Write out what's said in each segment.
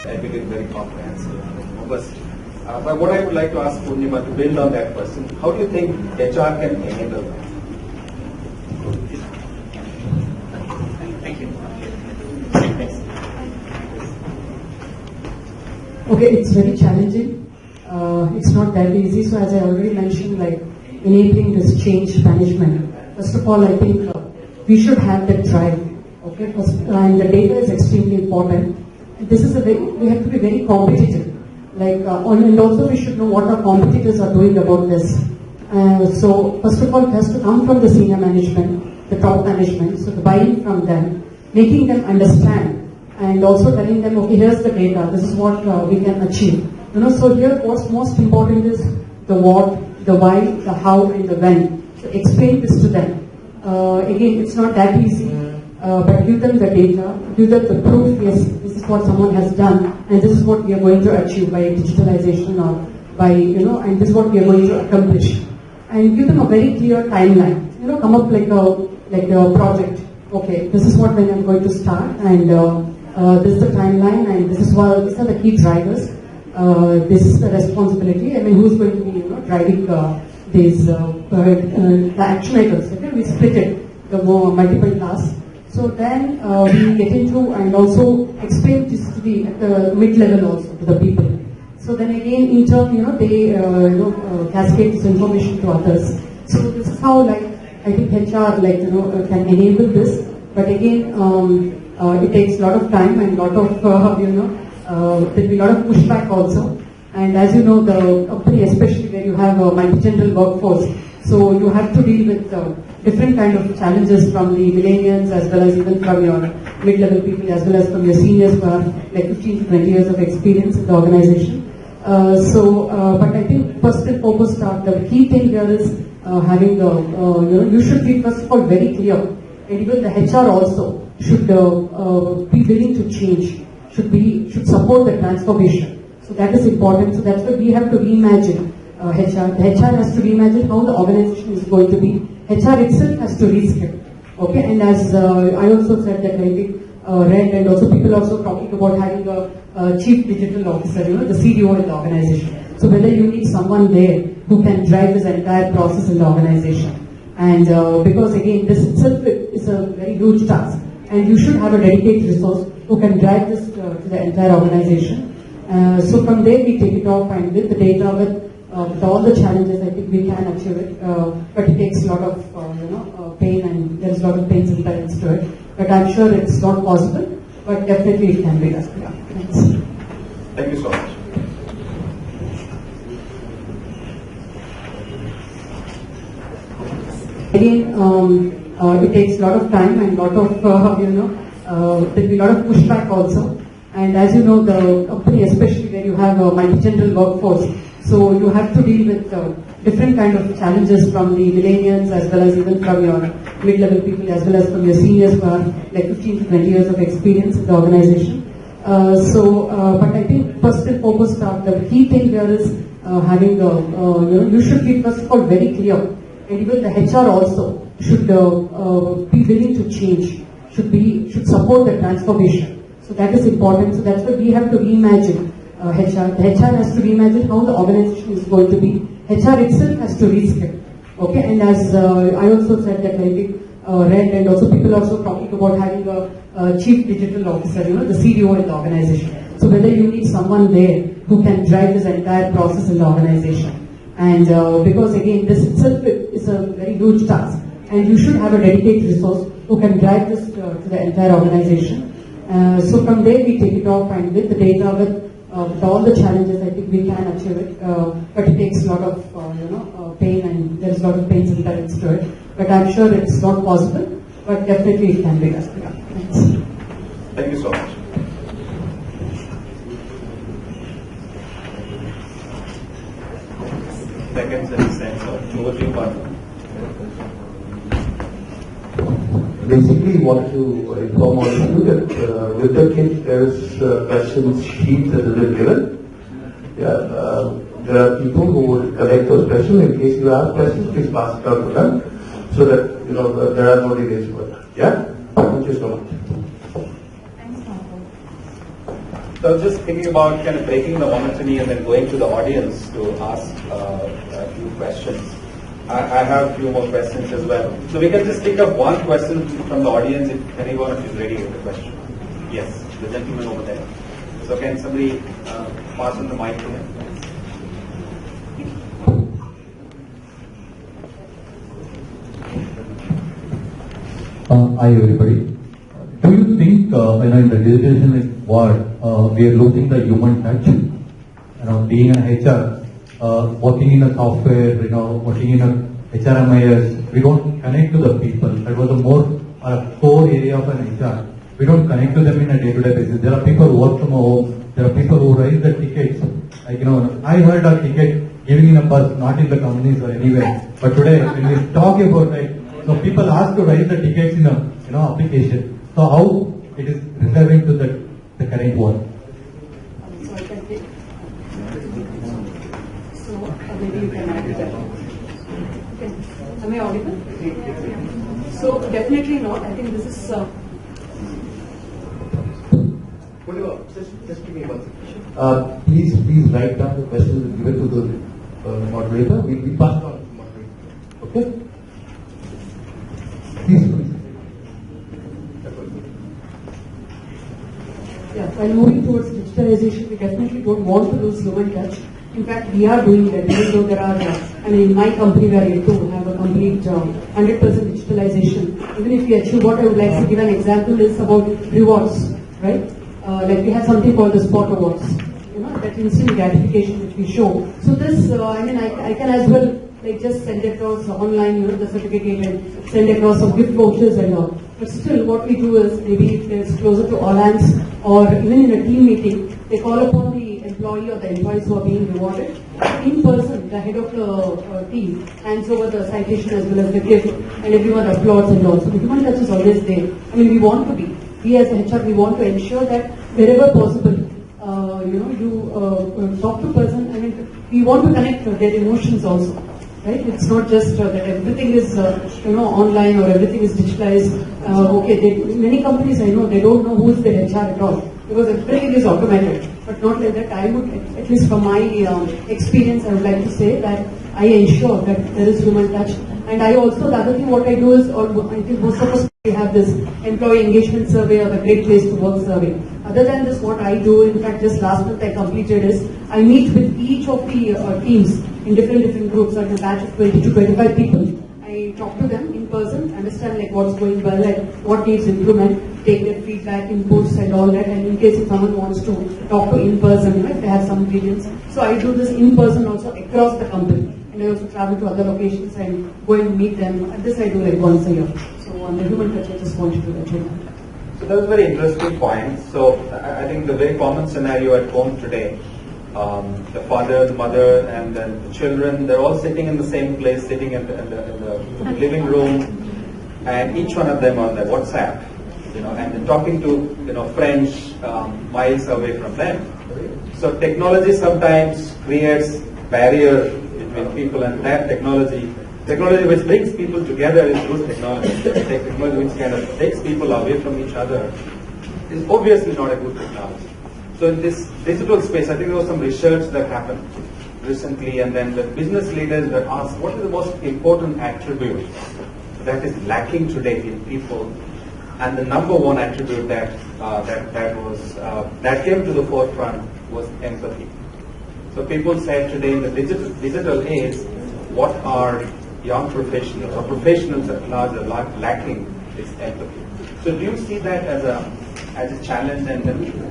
I think it's very comprehensive and robust. But what I would like to ask Purnima to build on that question, how do you think HR can enable that? Thank you. Okay, it's very challenging. It's not that easy. So as I already mentioned, like enabling this change management. First of all, I think we should have that drive. Okay, and the data is extremely important. This is we have to be very competitive. Like and also we should know what our competitors are doing about this. So first of all, it has to come from the senior management, the top management. So the buy-in from them, making them understand. And also telling them, okay, here's the data, this is what we can achieve. So here what's most important is the what, the why, the how, and the when. So explain this to them. Again, it's not that easy, but give them the data, give them the proof, yes, this is what someone has done, and this is what we are going to achieve by digitalization or by, and this is what we are going to accomplish. And give them a very clear timeline. Come up like a project. Okay, this is what when I'm going to start, and this is the timeline, and these are the key drivers. This is the responsibility. I mean, who's going to be driving these the action items? Okay, we split it the multiple tasks. So then we get into and also explain this to at the mid level also to the people. So then again, in turn, they cascade this information to others. So this is how I think HR can enable this. But again, it takes a lot of time and a lot of there'll be a lot of pushback also. And as you know, the company, especially where you have a multi-gender workforce, so you have to deal with different kind of challenges from the millennials as well as even from your mid-level people as well as from your seniors who have like 15 to 20 years of experience in the organization. But I think first and foremost, the key thing here is having you should be first of all very clear, and even the HR also should be willing to change, should support the transformation. So that is important. So that's why we have to reimagine HR. The HR has to reimagine how the organization is going to be. HR itself has to reskill. Okay, and as I also said that I think read and also people also talking about having a chief digital officer, the CDO in the organization. So whether you need someone there who can drive this entire process in the organization. And because again, this itself is a very huge task. And you should have a dedicated resource who can drive this to the entire organization. So from there we take it off, and with the data, with all the challenges, I think we can achieve it. But it takes a lot of pain, and there's a lot of pains and perils to it. But I'm sure it's not possible, but definitely it can be done. Yeah. Thanks. Thank you so much. Again, it takes a lot of time and a lot of there'll be a lot of pushback also. And as you know, the company, especially where you have a multi-gender workforce, so you have to deal with different kind of challenges from the millennials as well as even from your mid-level people as well as from your seniors who have like 15 to 20 years of experience in the organization. But I think first and foremost, the key thing here is having you should be first of all very clear, and even the HR also should be willing to change, should support the transformation. So that is important. So that's why we have to reimagine HR. The HR has to reimagine how the organization is going to be. HR itself has to reskill. Okay, and as I also said that I think read and also people also talking about having a chief digital officer, the CDO in the organization. So whether you need someone there who can drive this entire process in the organization. And because again, this itself is a very huge task. And you should have a dedicated resource who can drive this to the entire organization. So from there we take it off, and with the data, with all the challenges, I think we can achieve it. But it takes a lot of pain, and there's a lot of pains and perils to it. But I'm sure it's not possible, but definitely it can be done. Yeah. Thanks. Thank you so much. Seconds and cents of closing part. Basically, wanted to inform all of you that with the kit there's a questions sheet that has been given. Yeah, there are people who will collect those questions. In case you have questions, please pass it out to them so that there are no delays further. Yeah, thank you so much. Thanks, Marco. So I was just thinking about kind of breaking the monotony and then going to the audience to ask a few questions. I have a few more questions as well. So we can just pick up one question from the audience if anyone is ready with the question. Yes, the gentleman over there. So can somebody pass on the mic to him? Hi everybody. Do you think in the digitalization world we are losing the human touch? Being an HR, working in a software, working in a HRMIS, we don't connect to the people. That was a more core area of an HR. We don't connect to them in a day-to-day basis. There are people who work from home. There are people who raise the tickets. I heard a ticket giving in a bus, not in the companies or anywhere. But today, when we talk about so people ask to raise the tickets in a application. So how it is relevant to the current world? So I can take. So maybe you can add to that. Okay. Am I audible? So definitely not. I think this is. Just give me one second. Please write down the questions and give it to the moderator. We'll pass it on to the moderator. Okay? Please. Yeah, while moving towards digitalization, we definitely don't want to lose human touch. In fact, we are doing that, even though there are, in my company we are yet to have a complete 100% digitalization. Even if we achieve, what I would like to give an example is about rewards, right? Like we have something called the Spot Awards, that instant gratification which we show. So this, I can as well just send across online, the certificate and send across some gift vouchers and all. But still, what we do is maybe if it's closer to all hands or even in a team meeting, they call upon the employee or the employees who are being rewarded. In person, the head of the team hands over the citation as well as the gift, and everyone applauds and all. So the human touch is always there. We want to be. We as HR, we want to ensure that wherever possible, you talk to person. We want to connect their emotions also. Right? It's not just that everything is online or everything is digitalized. Many companies I know, they don't know who is the HR at all because everything is automated. But not like that. I would, at least from my experience, I would like to say that I ensure that there is human touch. And I also, the other thing what I do is, I think most of us we have this employee engagement survey or the Great Place to Work survey. Other than this, what I do, in fact, just last month I completed is, I meet with each of the teams in different groups, like a batch of 20 to 25 people. I talk to them in person, understand what's going well and what needs improvement, take their feedback, inputs and all that, and in case if someone wants to talk to in person, if they have some opinions. So I do this in person also across the company. And I also travel to other locations and go and meet them. And this I do once a year. So on the human touch, I just wanted to let you know. So that was a very interesting point. So I think the very common scenario at home today, the father, the mother, and then the children, they're all sitting in the same place, sitting in the living room, and each one of them on their WhatsApp, and they're talking to, friends miles away from them. So technology sometimes creates barrier between people, and that technology which brings people together is good technology. Technology which kind of takes people away from each other is obviously not a good technology. So in this digital space, I think there was some research that happened recently, and then the business leaders were asked, what is the most important attribute that is lacking today in people? And the number one attribute that came to the forefront was empathy. So people said today in the digital age, what are young professionals or professionals at large are lacking is empathy. So do you see that as a challenge, and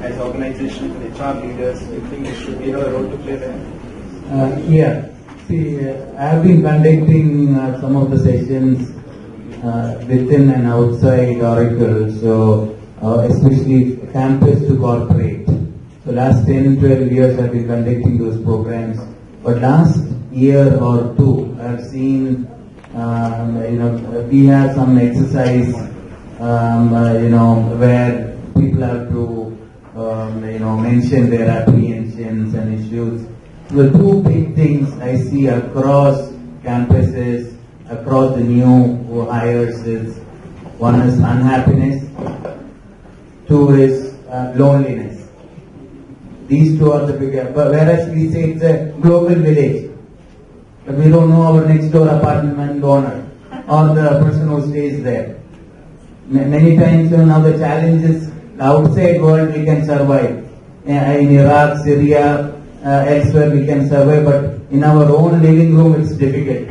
as organizations and HR leaders, do you think there should be a role to play there? Yeah. See, I have been conducting some of the sessions within and outside Oracle, so especially campus to corporate. So last 10, 12 years I've been conducting those programs. But last year or two, I've seen, we have some exercise, where people have to, mention their apprehensions and issues. The two big things I see across campuses, across the new hires is, one is unhappiness, two is loneliness. these two are the bigger. But whereas we say it's a global village, but we don't know our next door apartment owner or the person who stays there. Many times, now the challenge is the outside world we can survive. In Iraq, Syria, elsewhere we can survive, but in our own living room it's difficult.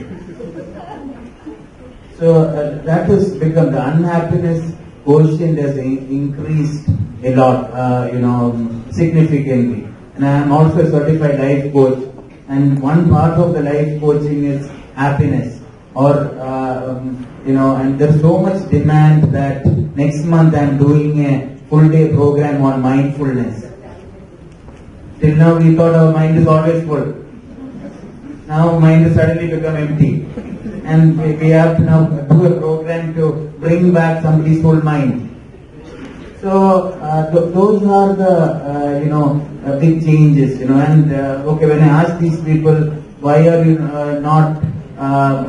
So that has become the unhappiness quotient has increased a lot, significantly. And I am also a certified life coach, and one part of the life coaching is happiness. And there's so much demand that next month I'm doing a full day program on mindfulness. Till now we thought our mind is always full. Now mind has suddenly become empty. And we have to now do a program to bring back somebody's full mind. So those are the big changes, and when I ask these people, why are you not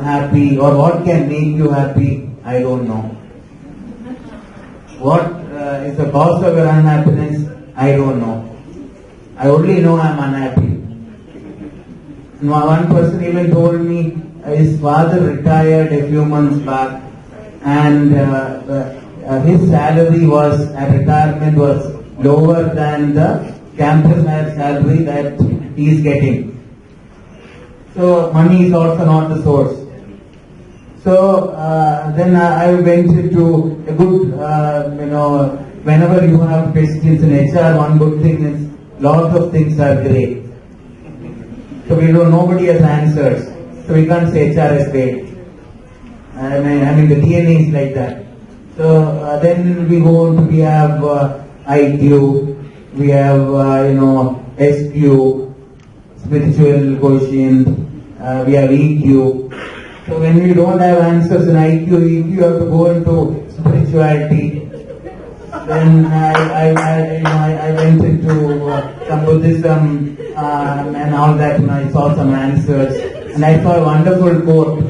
happy, or what can make you happy, I don't know. What is the cause of your unhappiness, I don't know. I only know I'm unhappy. And one person even told me his father retired a few months back, and his salary at retirement was lower than the campus salary that he is getting. So money is also not the source. So then I went into a good, whenever you have questions in HR, one good thing is lots of things are great. So nobody has answers. So we can't say HR is great. I mean the DNA is like that. So then we have IQ, we have SQ, spiritual quotient, we have EQ. So when we don't have answers in IQ, EQ, you have to go into spirituality. Then I went into some Buddhism and all that, and I saw some answers, and I saw a wonderful quote.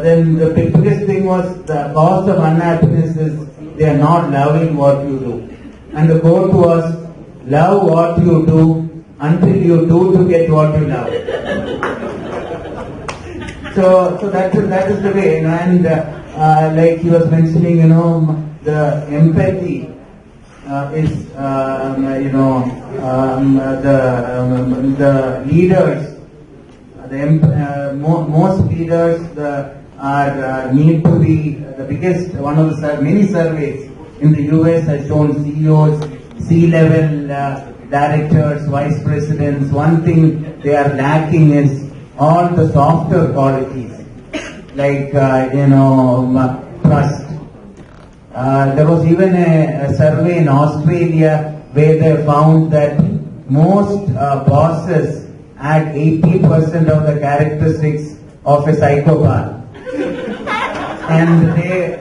Then the biggest thing was the cause of unhappiness is they are not loving what you do. And the quote was, love what you do until you do to get what you love. So that is the way, and like he was mentioning, the empathy is, the leaders. Most leaders need to be the biggest. One of the many surveys in the US has shown CEOs, C-level directors, vice presidents. One thing they are lacking is all the softer qualities, like trust. There was even a survey in Australia where they found that most bosses had 80% of the characteristics of a psychopath. And they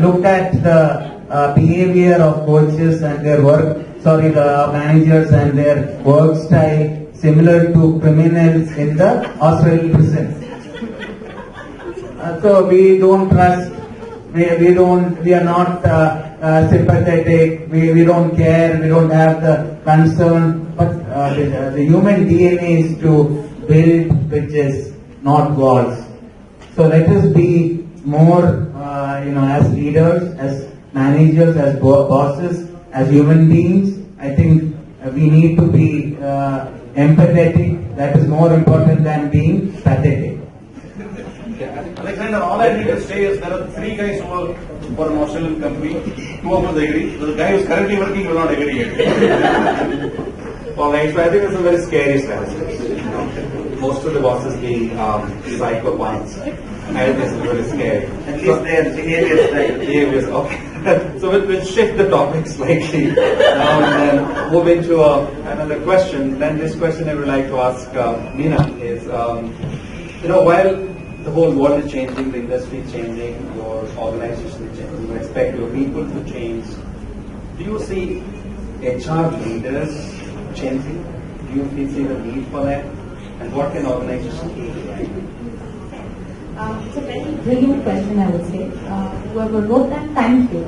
looked at the behavior of coaches and the managers and their work style similar to criminals in the Australian prisons. So we don't trust, we are not sympathetic, we don't care, we don't have the concern. But the human DNA is to build bridges, not walls. So let us be more, as leaders, as managers, as bosses, as human beings. I think we need to be empathetic. That is more important than being pathetic. Alexander, all I need to say is there are 3 guys who work for an Australian company. 2 of us agree. The guy who is currently working will not agree yet. Well, I think it's a very scary statistic. Most of the bosses being psychopaths. I think this is very scary. At least their behavior style. Behaviors, okay. So we'll shift the topic slightly now and then move into another question. Then this question I would like to ask Meena is, while the whole world is changing, the industry is changing, your organization is changing, you expect your people to change. Do you see HR leaders changing? Do you see the need for that? And what can organizations do? It's a very brilliant question, I would say. Whoever wrote that, thank you.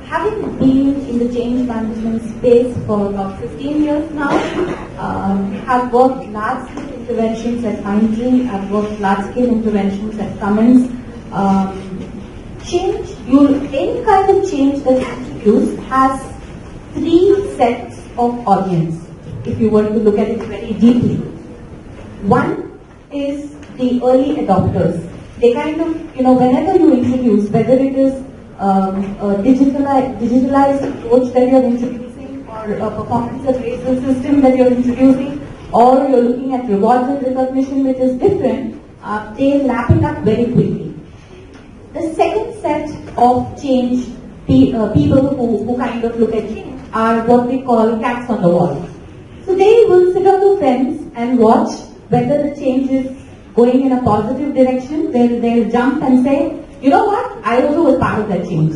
having been in the change management space for about 15 years now, have worked large-scale interventions at Mindtree, I've worked large-scale interventions at Cummins. Any kind of change that you introduce has three sets of audience, if you were to look at it very deeply. One is the early adopters. They kind of, whenever you introduce, whether it is a digitalized approach that you're introducing, or a performance appraisal system that you're introducing, or you're looking at rewards and recognition, which is different, they lap it up very quickly. The second set of change, people who kind of look at change, are what we call cats on the wall. So they will sit on the fence and watch whether the change is going in a positive direction. They'll jump and say, you know what, I also was part of that change.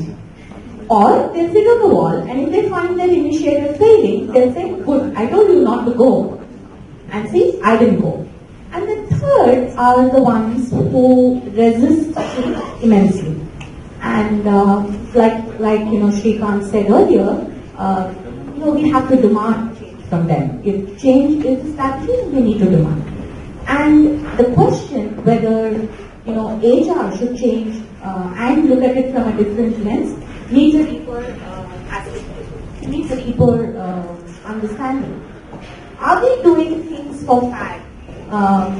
Or they'll sit on the wall, and if they find their initiative failing, they'll say, good, I told you not to go. And see, I didn't go. And the third are the ones who resist change immensely. And like Shrikant said earlier, we have to demand change from them. If change is established, we need to demand. And the question whether HR should change and look at it from a different lens needs a deeper needs a deeper understanding. Are we doing things for fad?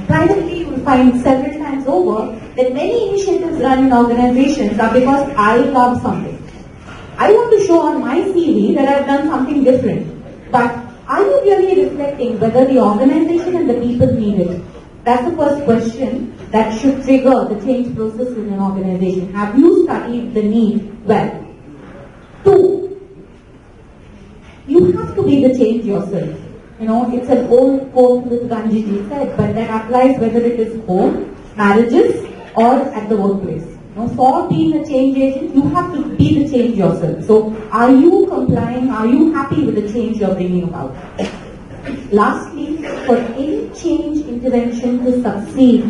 Privately, you will find several times over that many initiatives run in organizations are because I love something. I want to show on my CV that I've done something different. But are you really reflecting whether the organization and the people need it? That's the first question that should trigger the change process in an organization. Have you studied the need well? 2, you have to be the change yourself. It's an old quote which Ganjiji said, but that applies whether it is home, marriages, or at the workplace. For being a change agent, you have to be the change yourself. So, are you complying? Are you happy with the change you're bringing about? Lastly, for any change intervention to succeed,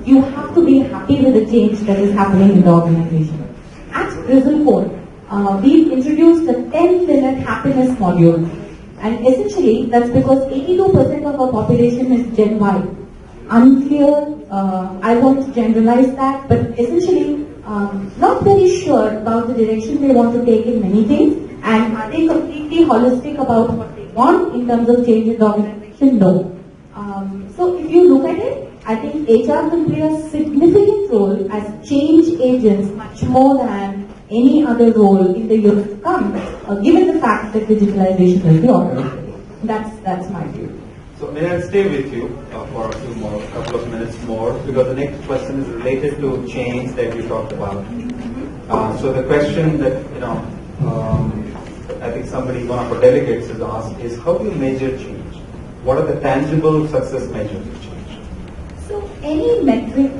you have to be happy with the change that is happening in the organization. At Grizzlecode, we've introduced a 10-minute happiness module. And essentially, that's because 82% of our population is Gen Y. Unclear, I won't generalize that, but essentially, not very sure about the direction they want to take in many things, and are they completely holistic about what they want in terms of change in the organization? No. So if you look at it, I think HR will play a significant role as change agents, much more than any other role in the years to come, given the fact that digitalization will be order. That's my view. So may I stay with you for a couple of minutes more, because the next question is related to change that you talked about. So the question that I think one of our delegates has asked is, how do you measure change? What are the tangible success measures of change? So any metric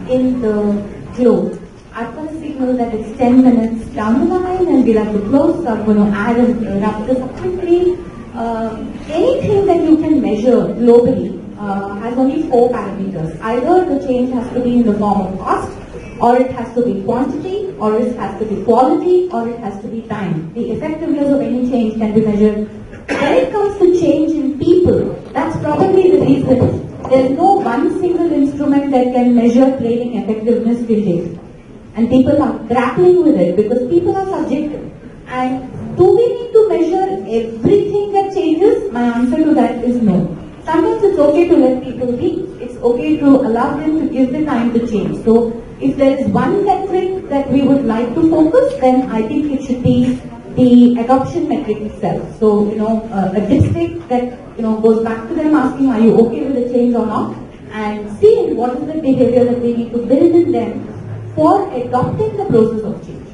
in the globe, I'm going to signal that it's 10 minutes down the line and we'll have to close, so I'm going to add and wrap this up quickly. Anything that you can measure globally has only 4 parameters. Either the change has to be in the form of cost, or it has to be quantity, or it has to be quality, or it has to be time. The effectiveness of any change can be measured. When it comes to change in people, that's probably the reason there's no one single instrument that can measure training effectiveness till date. And people are grappling with it because people are subjective. And do we need to measure everything that changes? My answer to that is no. Sometimes it's okay to let people be. It's okay to allow them to give the time to change. So if there is one metric that we would like to focus, then I think it should be the adoption metric itself. So, a dipstick that, goes back to them asking, are you okay with the change or not? And seeing what is the behavior that we need to build in them for adopting the process of change.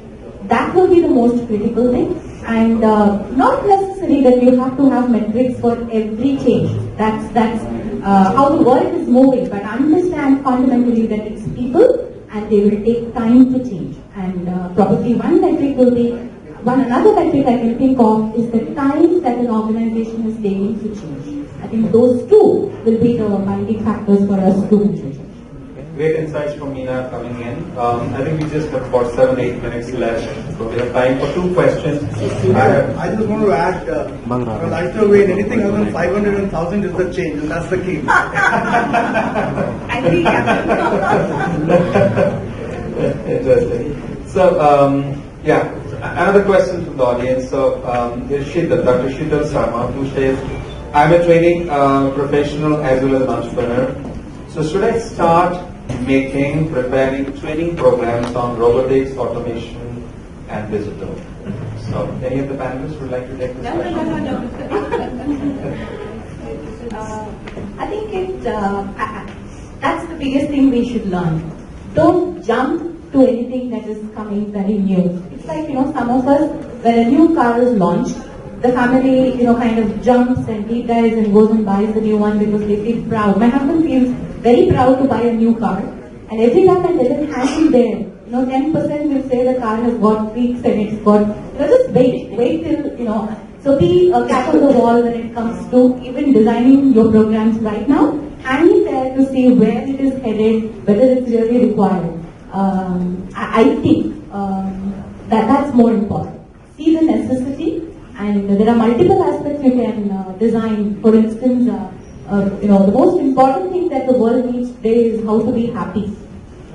That will be the most critical thing. And not necessarily that you have to have metrics for every change. That's how the world is moving. But understand fundamentally that it's people and they will take time to change. And probably one metric will be, another metric I can think of is the time that an organization is taking to change. I think those two will be the binding factors for us to measure change. great insights from Meena coming in. I think we just have about 7-8 minutes left, so we have time for 2 questions. I just want to add, well, I still wait anything other than 500 and 1000 is the change, and that's the key. Interesting. So, yeah, another question from the audience. So, here's Sheetal, Dr. Sheetal Sharma, who says, I'm a training professional as well as an entrepreneur. So, should I start preparing training programs on robotics, automation, and digital? So, any of the panelists would like to take this question? No. I think that's the biggest thing we should learn. Don't jump to anything that is coming very new. It's like, some of us, when a new car is launched, the family, kind of jumps and deep dives and goes and buys the new one because they feel proud. My husband feels very proud to buy a new car. And every time I let him hang in there, 10% will say the car has got tweaks and it's got, just wait till, so be a cat on the wall when it comes to even designing your programs right now. Hang in there to see where it is headed, whether it's really required. I think that's more important. See the necessity, and there are multiple aspects you can design. For instance, the most important thing that the world needs today is how to be happy,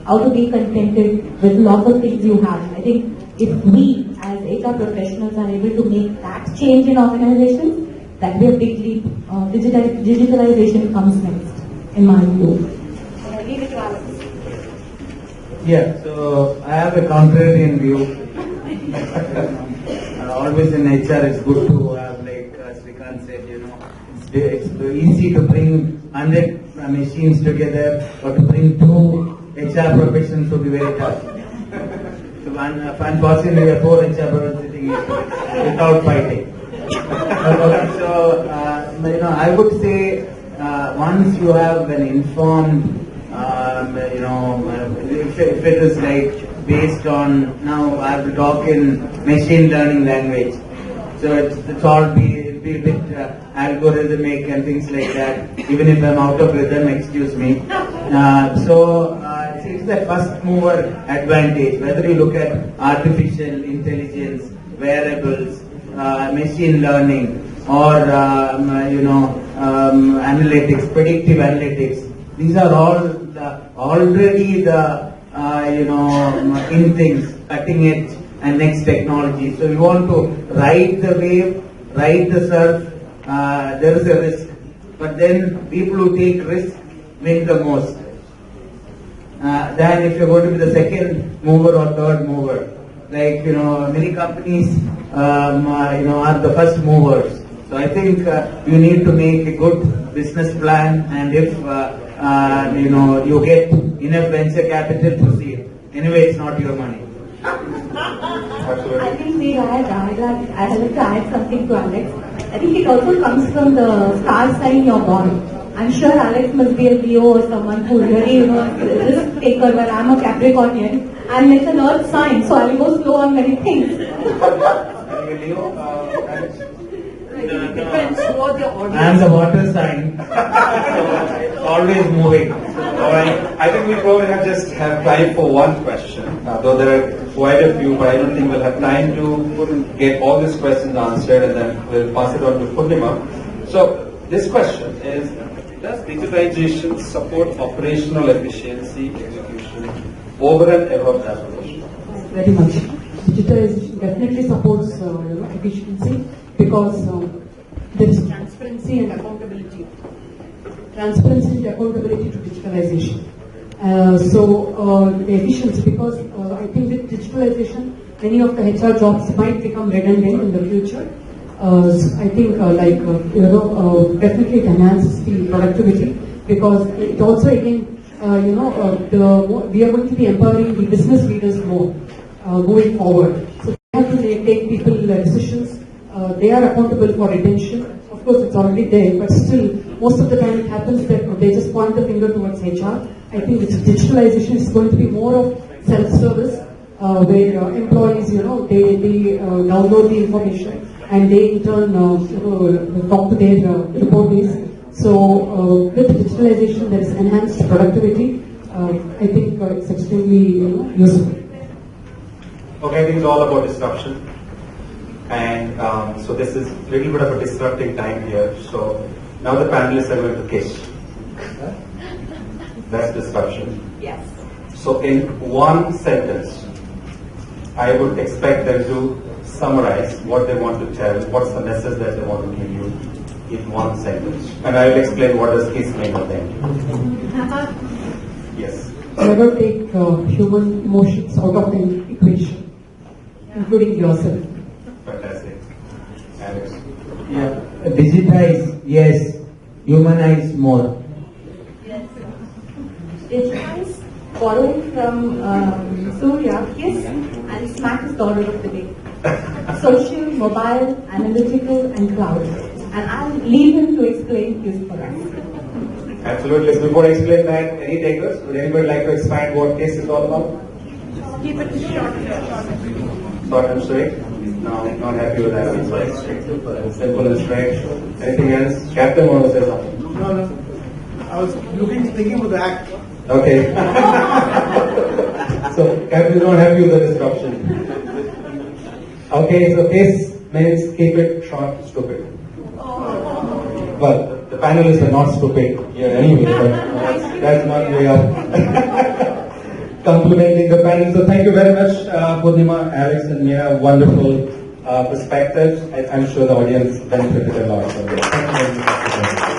how to be contented with lots of things you have. I think if we as HR professionals are able to make that change in organizations, that will be a big leap. Digitalization comes next, in my view. I leave it to Alex. Yeah, so I have a contrarian view. Always in HR, it's good to have, like Srikanth said, it's easy to bring 100 machines together, or to bring 2 HR professions would be very tough. So unfortunately, we have 4 HR professions sitting here without fighting. So, I would say once you have an informed, if it is like based on, now I have to talk in machine learning language, so it's all be a bit algorithmic and things like that. Even if I'm out of rhythm, excuse me. It's the first mover advantage. Whether you look at artificial intelligence, wearables, machine learning, or analytics, predictive analytics. These are all already in things, cutting edge and next technology. So you want to ride the wave, ride the surf. There is a risk, but then people who take risk win the most. Than if you're going to be the second mover or third mover. Like many companies are the first movers. So I think you need to make a good business plan, and if you get enough venture capital, proceed. Anyway, it's not your money. I think I'd like to add something to Alex. I think it also comes from the star sign you're born. I'm sure Alex must be a Leo or someone who really, is a risk taker, where I'm a Capricornian, and it's an earth sign, so I'll go slow on many things. I'm the water sign. It's always moving. Alright, I think we probably have time for one question, though there are quite a few, but I don't think we'll have time to get all these questions answered, and then we'll pass it on to Purnima. So, this question is, does digitization support operational efficiency, execution, over and above transformation? Very much. Digitalization definitely supports efficiency, because there is transparency and accountability. Transparency and accountability to digitalization. The efficiency, because I think with digitalization, many of the HR jobs might become redundant in the future. I think definitely it enhances the productivity, because it also again, we are going to be empowering the business leaders more going forward. So they have to take people decisions. They are accountable for retention. Of course, it's already there, but still, most of the time it happens that they just point the finger towards HR. I think with digitalization is going to be more of self-service, where employees, they download the information and they in turn talk to their reportees. So with digitalization, there is enhanced productivity. I think it's extremely useful. Okay, I think it's all about disruption. And so this is a little bit of a disrupting time here. So now the panelists are going to kiss. That's disruption. Yes. So in one sentence, I would expect them to summarize what they want to tell, what's the message that they want to give you in one sentence. And I will explain what does kiss mean for them. Yes. Never take human emotions out of the equation, including yourself. Fantastic. Alex. Yeah. Digitize, yes. Humanize more. Digitize, borrowing from Surya, yes, and smack is the order of the day. Social, mobile, analytical, and cloud. And I'll leave him to explain his for us. Absolutely. So before I explain that, any takers? Would anybody like to expand what case is all about? Keep it short. Short and straight? No, not happy with that. Simple and straight. Anything else? Captain want to say something? No. I was thinking of the act. Okay. So Captain is not happy with the disruption. Okay, so case means keep it short, stupid. Well, the panelists are not stupid here anyway, but that's one way of complimenting the panel. So thank you very much, Purnima, Alex, and Mia. Wonderful perspectives. I'm sure the audience benefited a lot from this. Thank you very much.